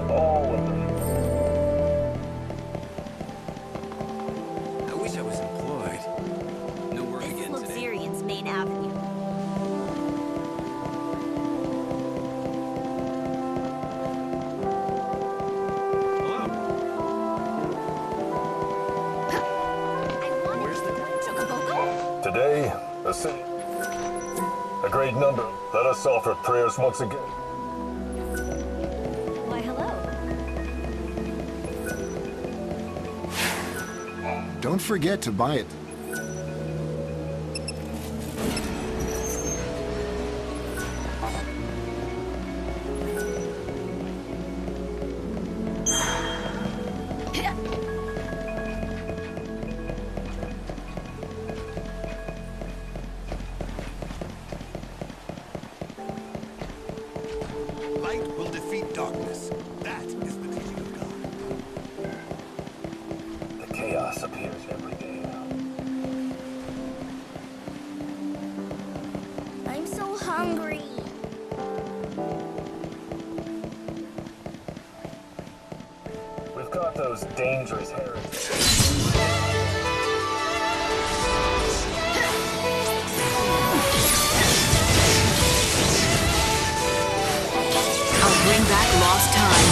them all away. I wish I was employed. No work This is again today. Luxurian's main avenue. Today, a city. A great number. Let us offer prayers once again. Why, hello. Don't forget to buy it. Light will defeat darkness. That is the teaching of God. The chaos appears every day. I'm so hungry. We've got those dangerous heretics. I'll bring back lost time.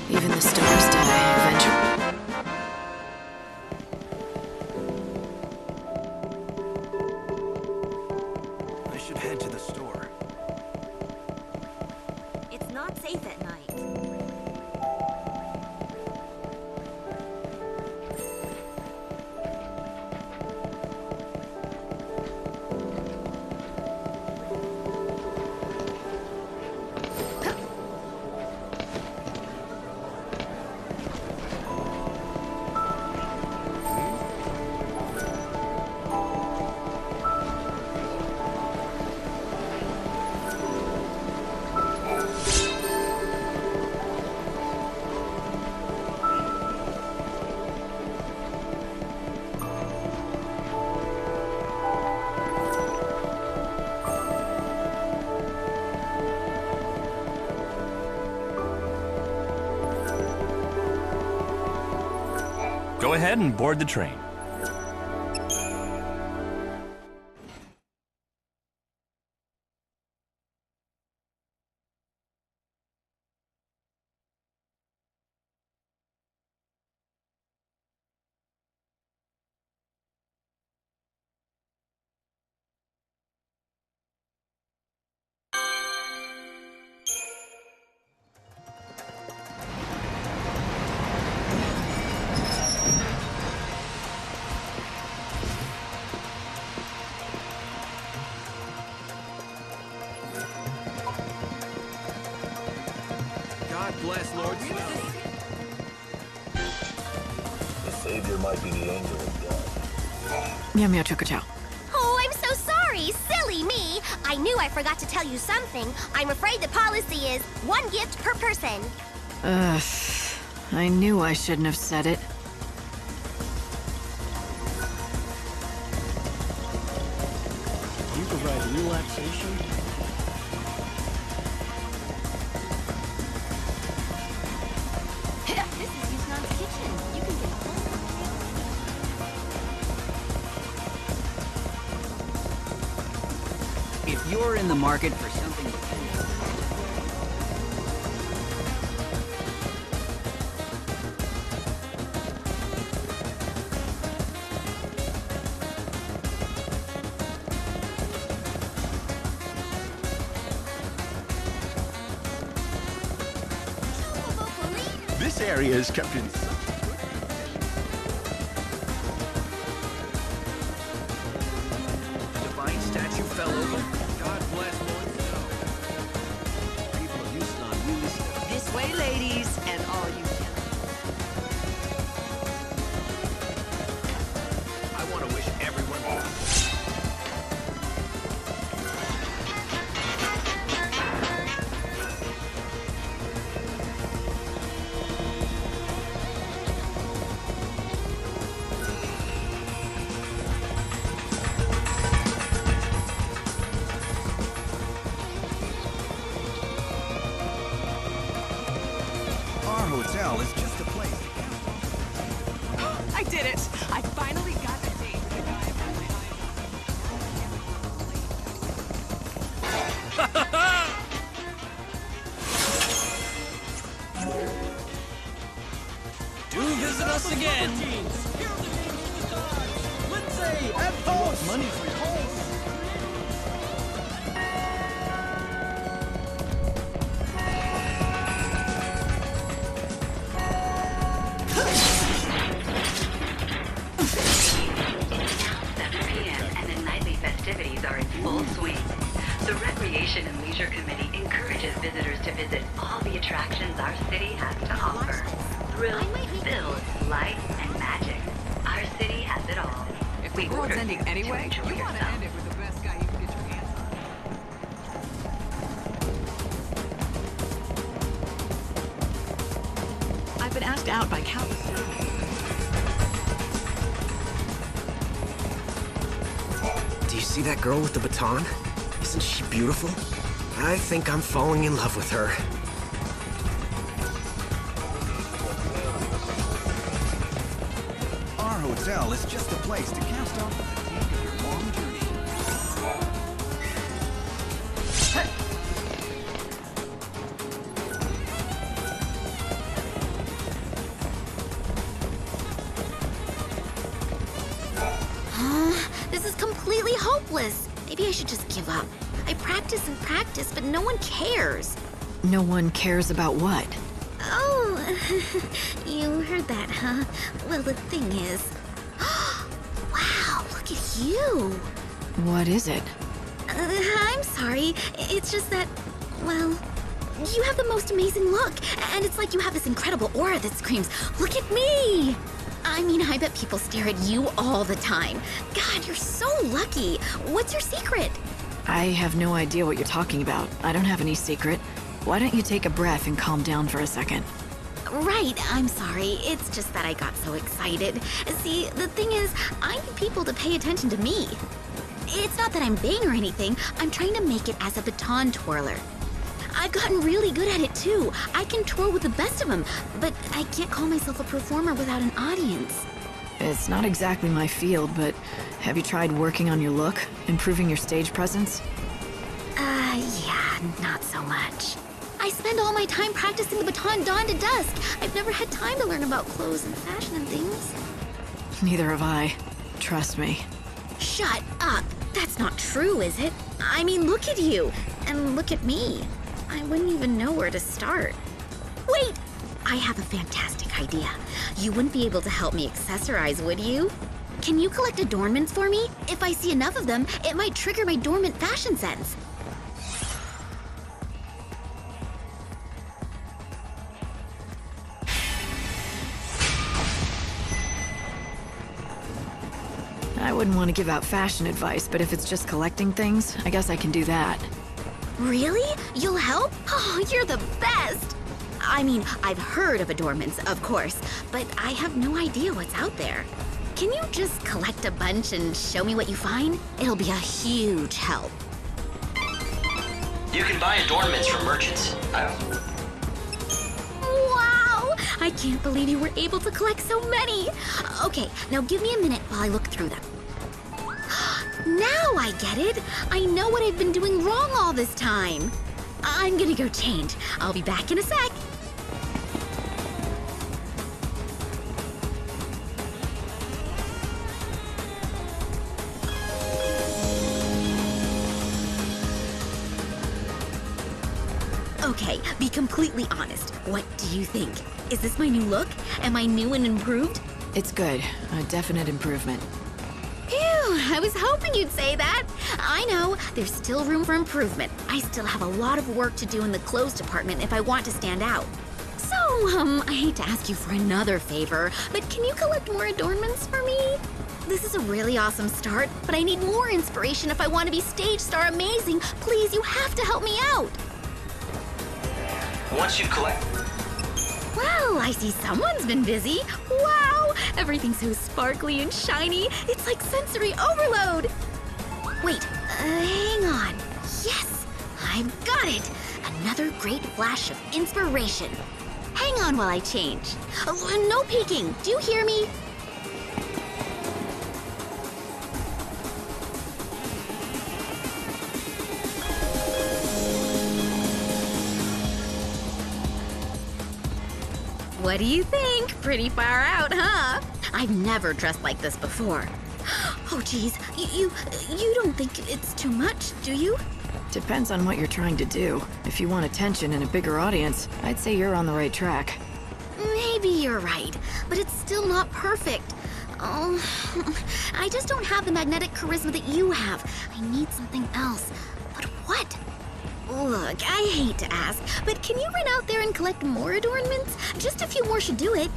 Even the stars die eventually. I should head to the store. It's not safe at night. Go ahead and board the train. God bless Lord Snow. The savior might be the angel of death. Meow meow choco chow. Oh, I'm so sorry. Silly me. I knew I forgot to tell you something. I'm afraid the policy is one gift per person. Ugh. I knew I shouldn't have said it. You provide relaxation. This is Yusnaan's kitchen. You can get home. If you're in the market for something... This area is kept in such Divine statue fell over. God bless Lord Snow. People of Yusnaan really stood. This way, ladies, and all you gentlemen. I want to wish everyone well. again. Here are the names of the gods. Lindsay and Post. Money for your home. Festivities are in full swing. The Recreation and Leisure Committee encourages visitors to visit all the attractions our city has to offer. Thrills, spills, light, and magic. Our city has it all. If the world's ending anyway, you want to end it with the best guy you can get your hands on. I've been asked out by countless people. Do you see that girl with the baton? Isn't she beautiful? I think I'm falling in love with her. Our hotel is just the place to cast off the fatigue of your long journey. This is completely hopeless. Maybe I should just give up. I practice and practice, but no one cares. No one cares about what? Oh, you heard that, huh? Well, the thing is... Wow, look at you. What is it? I'm sorry. It's just that, well, you have the most amazing look. And it's like you have this incredible aura that screams, look at me! I mean, I bet people stare at you all the time. God, you're so lucky. What's your secret? I have no idea what you're talking about. I don't have any secret. Why don't you take a breath and calm down for a second? Right, I'm sorry. It's just that I got so excited. See, the thing is, I need people to pay attention to me. It's not that I'm vain or anything. I'm trying to make it as a baton twirler. I've gotten really good at it too. I can twirl with the best of them, but I can't call myself a performer without an audience. It's not exactly my field, but have you tried working on your look? Improving your stage presence? Yeah, not so much. I spend all my time practicing the baton dawn to dusk. I've never had time to learn about clothes and fashion and things. Neither have I. Trust me. Shut up! That's not true, is it? I mean, look at you, and look at me. I wouldn't even know where to start. Wait! I have a fantastic idea. You wouldn't be able to help me accessorize, would you? Can you collect adornments for me? If I see enough of them, it might trigger my dormant fashion sense. I wouldn't want to give out fashion advice, but if it's just collecting things, I guess I can do that. Really? You'll help? Oh, you're the best! I mean, I've heard of adornments, of course, but I have no idea what's out there. Can you just collect a bunch and show me what you find? It'll be a huge help. You can buy adornments from merchants. Wow! I can't believe you were able to collect so many! Okay, now give me a minute while I look through them. Now I get it! I know what I've been doing wrong all this time! I'm gonna go change. I'll be back in a sec. Okay, be completely honest. What do you think? Is this my new look? Am I new and improved? It's good. A definite improvement. Phew, I was hoping you'd say that. I know, there's still room for improvement. I still have a lot of work to do in the clothes department if I want to stand out. So, I hate to ask you for another favor, but can you collect more adornments for me? This is a really awesome start, but I need more inspiration if I want to be stage star amazing. Please, you have to help me out. Once you collect... Well, I see someone's been busy. Wow, everything's so sparkly and shiny. It's like sensory overload. Wait, hang on. Yes, I've got it. Another great flash of inspiration. Hang on while I change. Oh, no peeking. Do you hear me? What do you think? Pretty far out, huh? I've never dressed like this before. Oh, geez. You don't think it's too much, do you? Depends on what you're trying to do. If you want attention and a bigger audience, I'd say you're on the right track. Maybe you're right, but it's still not perfect. Oh, I just don't have the magnetic charisma that you have. I need something else. But what? Look, I hate to ask, but can you run out there and collect more adornments? Just a few more should do it.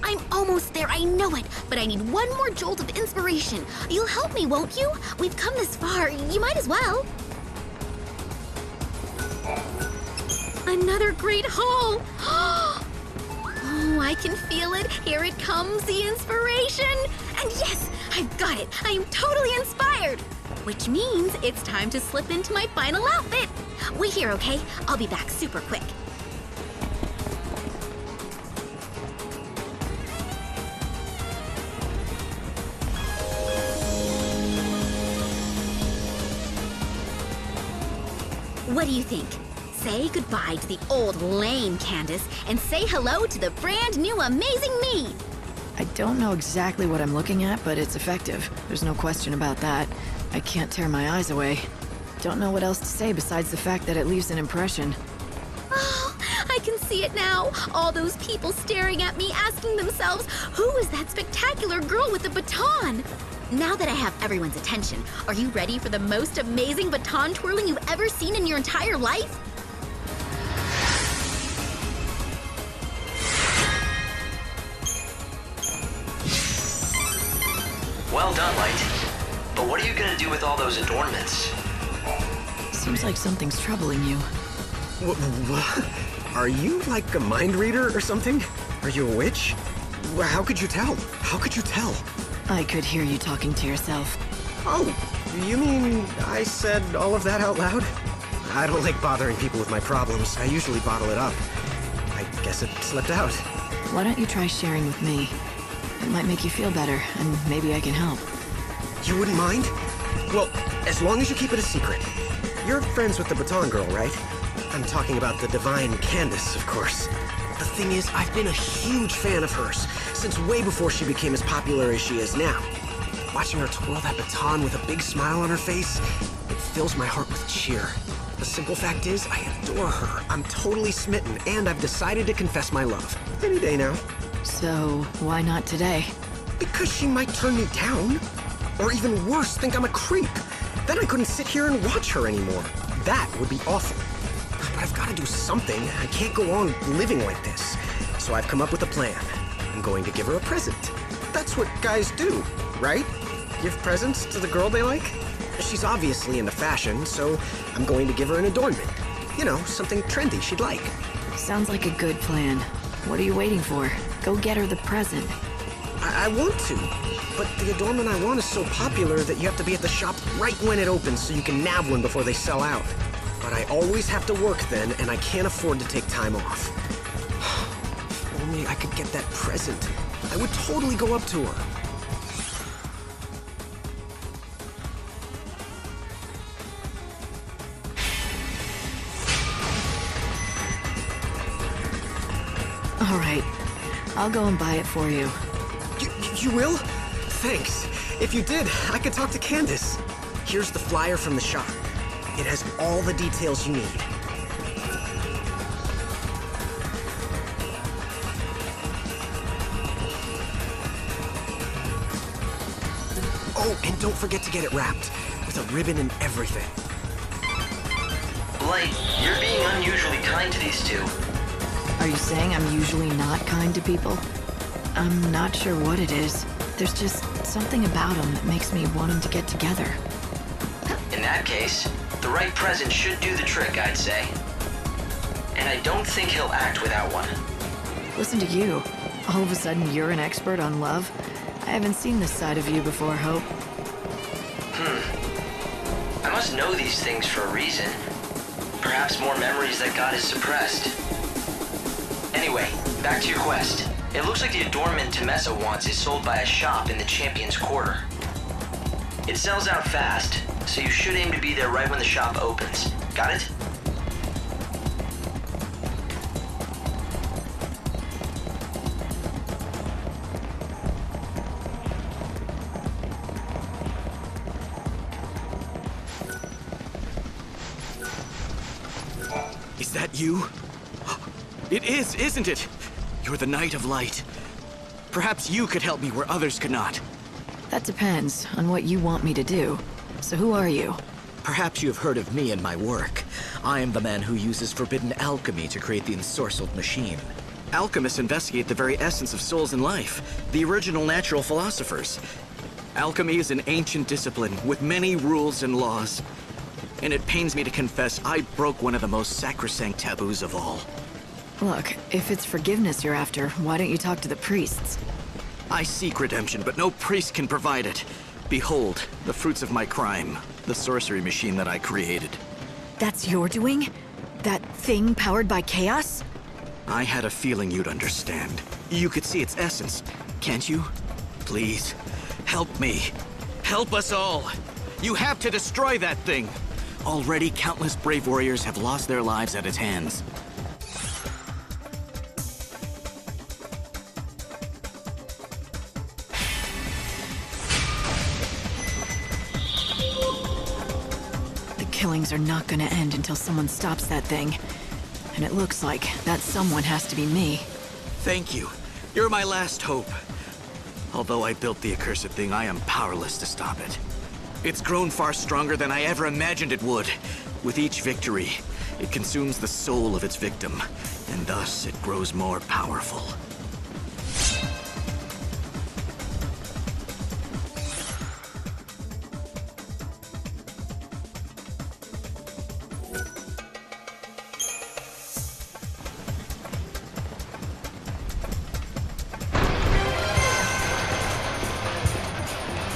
I'm almost there, I know it, but I need one more jolt of inspiration. You'll help me, won't you? We've come this far, you might as well. Another great haul! Oh, I can feel it. Here it comes, the inspiration. And yes, I've got it. I am totally inspired. Which means it's time to slip into my final outfit. Wait here, okay? I'll be back super quick. What do you think? Say goodbye to the old lame Candace and say hello to the brand new amazing me! I don't know exactly what I'm looking at, but it's effective. There's no question about that. I can't tear my eyes away. Don't know what else to say besides the fact that it leaves an impression. Oh, I can see it now. All those people staring at me, asking themselves, who is that spectacular girl with the baton? Now that I have everyone's attention, are you ready for the most amazing baton twirling you've ever seen in your entire life? Well done, Light. But what are you gonna do with all those adornments? Seems like something's troubling you. What? Are you like a mind reader or something? Are you a witch? How could you tell? How could you tell? I could hear you talking to yourself. Oh, you mean I said all of that out loud? I don't like bothering people with my problems. I usually bottle it up. I guess it slipped out. Why don't you try sharing with me? It might make you feel better, and maybe I can help. You wouldn't mind? Well, as long as you keep it a secret. You're friends with the Baton Girl, right? I'm talking about the divine Candace, of course. The thing is, I've been a huge fan of hers since way before she became as popular as she is now. Watching her twirl that baton with a big smile on her face, it fills my heart with cheer. The simple fact is, I adore her. I'm totally smitten, and I've decided to confess my love. Any day now. So, why not today? Because she might turn me down. Or even worse, think I'm a creep. Then I couldn't sit here and watch her anymore. That would be awful. But I've got to do something. I can't go on living like this. So I've come up with a plan. I'm going to give her a present. That's what guys do, right? Give presents to the girl they like? She's obviously into fashion, so I'm going to give her an adornment. You know, something trendy she'd like. Sounds like a good plan. What are you waiting for? Go get her the present. I want to, but the adornment I want is so popular that you have to be at the shop right when it opens so you can nab one before they sell out. But I always have to work then, and I can't afford to take time off. If only I could get that present. I would totally go up to her. All right, I'll go and buy it for you. You will? Thanks. If you did, I could talk to Candace. Here's the flyer from the shop. It has all the details you need. Oh, and don't forget to get it wrapped with a ribbon and everything. Light, you're being unusually kind to these two. Are you saying I'm usually not kind to people? I'm not sure what it is. There's just something about them that makes me want them to get together. In that case, the right present should do the trick, I'd say. And I don't think he'll act without one. Listen to you. All of a sudden, you're an expert on love? I haven't seen this side of you before, Hope. I must know these things for a reason. Perhaps more memories that God has suppressed. Anyway, back to your quest. It looks like the adornment Temessa wants is sold by a shop in the Champion's Quarter. It sells out fast, so you should aim to be there right when the shop opens. Got it? that you? It is, isn't it? You're the Knight of Light. Perhaps you could help me where others could not. That depends on what you want me to do. So who are you? Perhaps you have heard of me and my work. I am the man who uses forbidden alchemy to create the ensorcelled machine. Alchemists investigate the very essence of souls and life, the original natural philosophers. Alchemy is an ancient discipline with many rules and laws. And it pains me to confess I broke one of the most sacrosanct taboos of all. Look, if it's forgiveness you're after, why don't you talk to the priests? I seek redemption, but no priest can provide it. Behold, the fruits of my crime, the sorcery machine that I created. That's your doing? That thing powered by chaos? I had a feeling you'd understand. You could see its essence, can't you? Please, help me. Help us all. You have to destroy that thing. Already, countless brave warriors have lost their lives at its hands. The killings are not gonna end until someone stops that thing. And it looks like that someone has to be me. Thank you. You're my last hope. Although I built the accursed thing, I am powerless to stop it. It's grown far stronger than I ever imagined it would. With each victory, it consumes the soul of its victim, and thus it grows more powerful.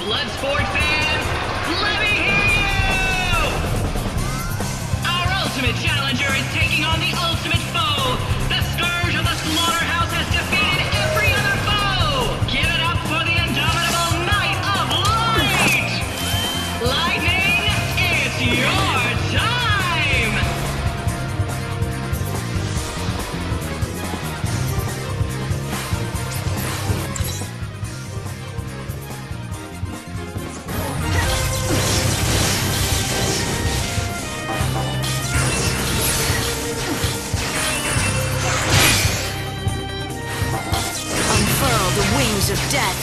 Bloodsport fans, let me hear you! Our ultimate challenger is taking on the ultimate foe. The scourge of the slaughterhouse has defeated every other foe. Give it up for the indomitable Knight of Light! Lightning, it's your time! Of death.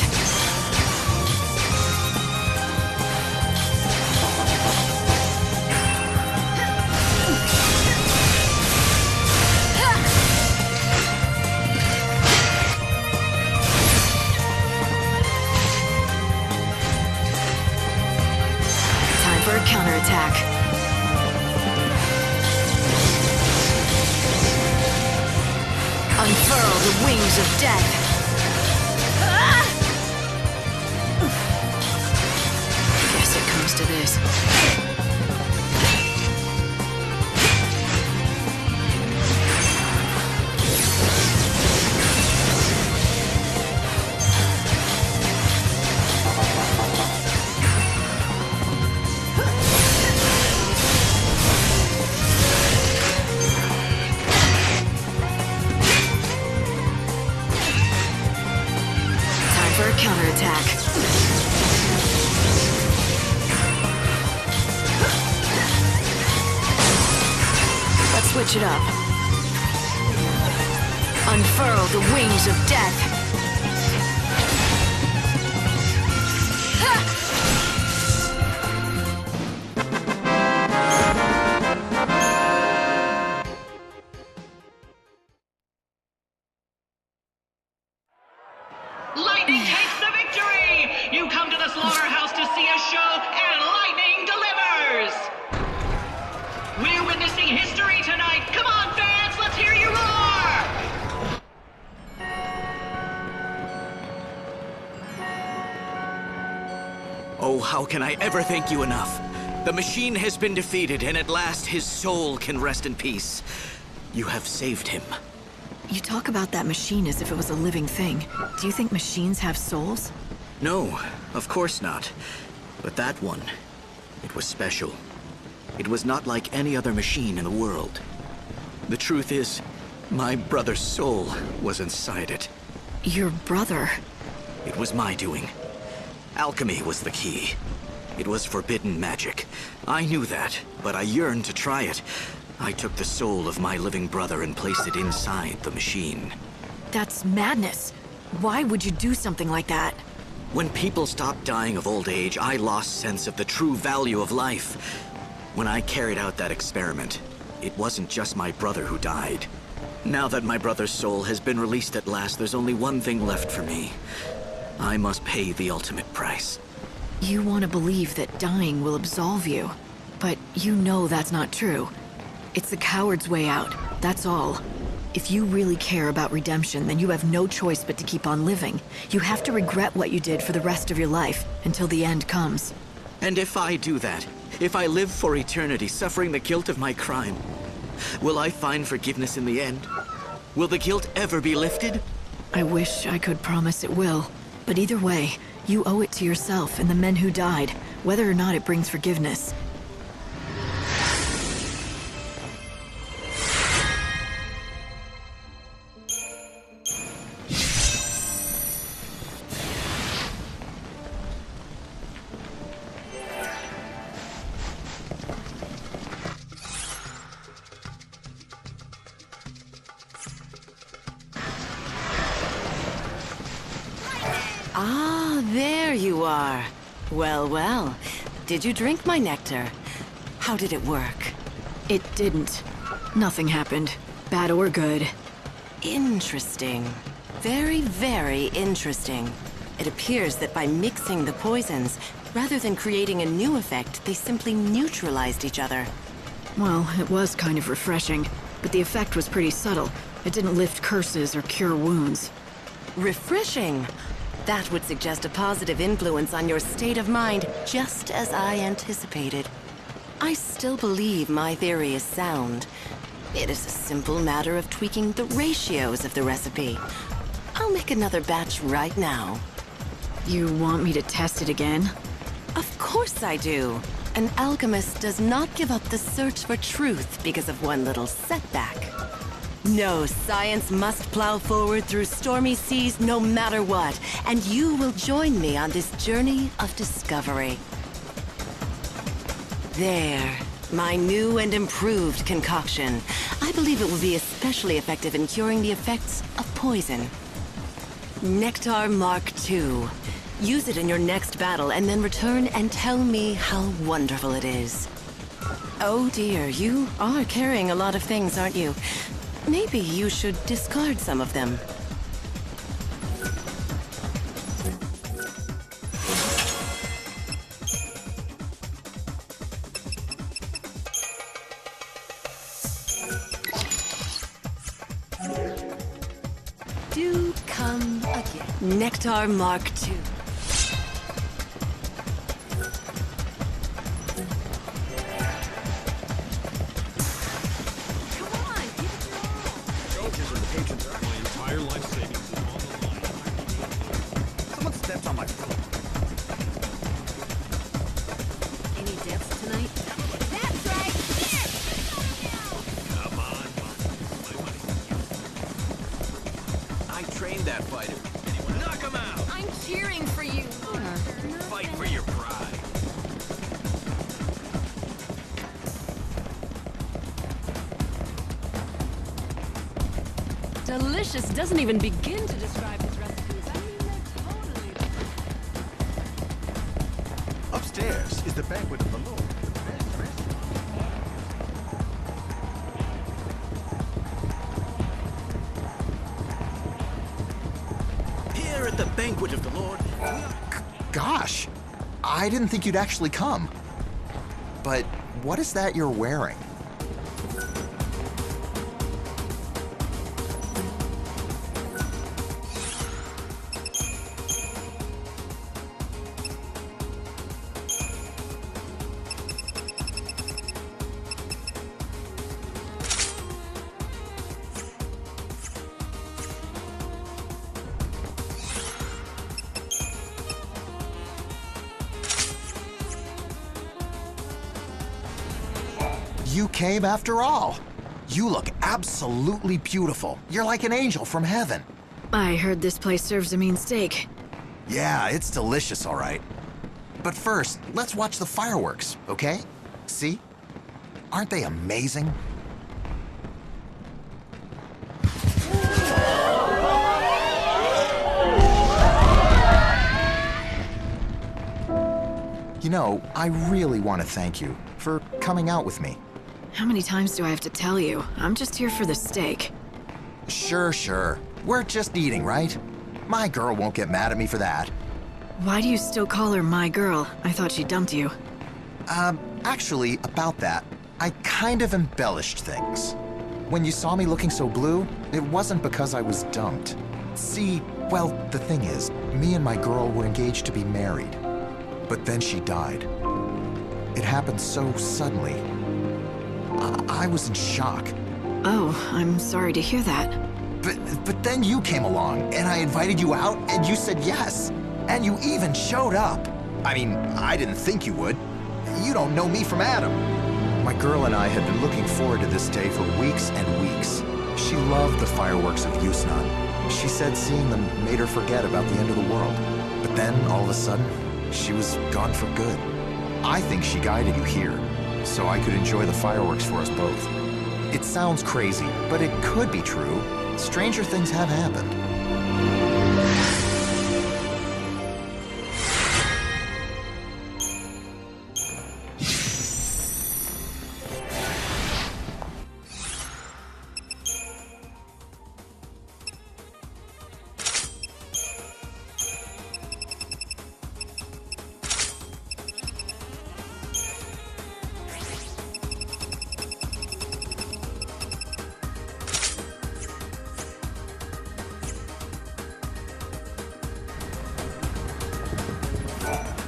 Time for a counterattack. Unfurl the wings of death. To this. Time for a counterattack. Switch it up. Unfurl the wings of death. Lightning takes the victory! You come to the slaughterhouse to see a show, and lightning delivers! We're witnessing history tonight! Come on, fans! Let's hear you roar! Oh, how can I ever thank you enough? The machine has been defeated, and at last his soul can rest in peace. You have saved him. You talk about that machine as if it was a living thing. Do you think machines have souls? No, of course not. But that one, it was special. It was not like any other machine in the world. The truth is, my brother's soul was inside it. Your brother? It was my doing. Alchemy was the key. It was forbidden magic. I knew that, but I yearned to try it. I took the soul of my living brother and placed it inside the machine. That's madness. Why would you do something like that? When people stopped dying of old age, I lost sense of the true value of life. When I carried out that experiment, it wasn't just my brother who died. Now that my brother's soul has been released at last, there's only one thing left for me. I must pay the ultimate price. You want to believe that dying will absolve you, but you know that's not true. It's the coward's way out, that's all. If you really care about redemption, then you have no choice but to keep on living. You have to regret what you did for the rest of your life, until the end comes. And if I do that, if I live for eternity suffering the guilt of my crime, will I find forgiveness in the end? Will the guilt ever be lifted? I wish I could promise it will. But either way, you owe it to yourself and the men who died, whether or not it brings forgiveness. Ah, there you are. Well, well. Did you drink my nectar? How did it work? It didn't. Nothing happened. Bad or good. Interesting. Very, very interesting. It appears that by mixing the poisons, rather than creating a new effect, they simply neutralized each other. Well, it was kind of refreshing, but the effect was pretty subtle. It didn't lift curses or cure wounds. Refreshing! That would suggest a positive influence on your state of mind, just as I anticipated. I still believe my theory is sound. It is a simple matter of tweaking the ratios of the recipe. I'll make another batch right now. You want me to test it again? Of course I do. An alchemist does not give up the search for truth because of one little setback. No, science must plow forward through stormy seas no matter what, and you will join me on this journey of discovery. There, my new and improved concoction. I believe it will be especially effective in curing the effects of poison. Nectar Mark II. Use it in your next battle and then return and tell me how wonderful it is. Oh dear, you are carrying a lot of things, aren't you? Maybe you should discard some of them. Do come again. Nectar Mark II. Delicious doesn't even begin to describe his recipes. I mean, they're totally... Upstairs is the banquet of the Lord. Here at the banquet of the Lord. Gosh, I didn't think you'd actually come. But what is that you're wearing? You came after all. You look absolutely beautiful. You're like an angel from heaven. I heard this place serves a mean steak. Yeah, it's delicious, all right. But first, let's watch the fireworks, okay? See? Aren't they amazing? You know, I really want to thank you for coming out with me. How many times do I have to tell you? I'm just here for the steak. Sure. We're just eating, right? My girl won't get mad at me for that. Why do you still call her my girl? I thought she dumped you. Actually, about that, I kind of embellished things. When you saw me looking so blue, it wasn't because I was dumped. See, well, the thing is, me and my girl were engaged to be married. But then she died. It happened so suddenly. I was in shock. Oh, I'm sorry to hear that. But then you came along, and I invited you out, and you said yes. And you even showed up. I mean, I didn't think you would. You don't know me from Adam. My girl and I had been looking forward to this day for weeks and weeks. She loved the fireworks of Yusnaan. She said seeing them made her forget about the end of the world. But then, all of a sudden, she was gone for good. I think she guided you here, so I could enjoy the fireworks for us both. It sounds crazy, but it could be true. Stranger things have happened.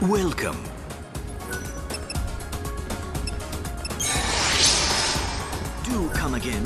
Welcome. Do come again.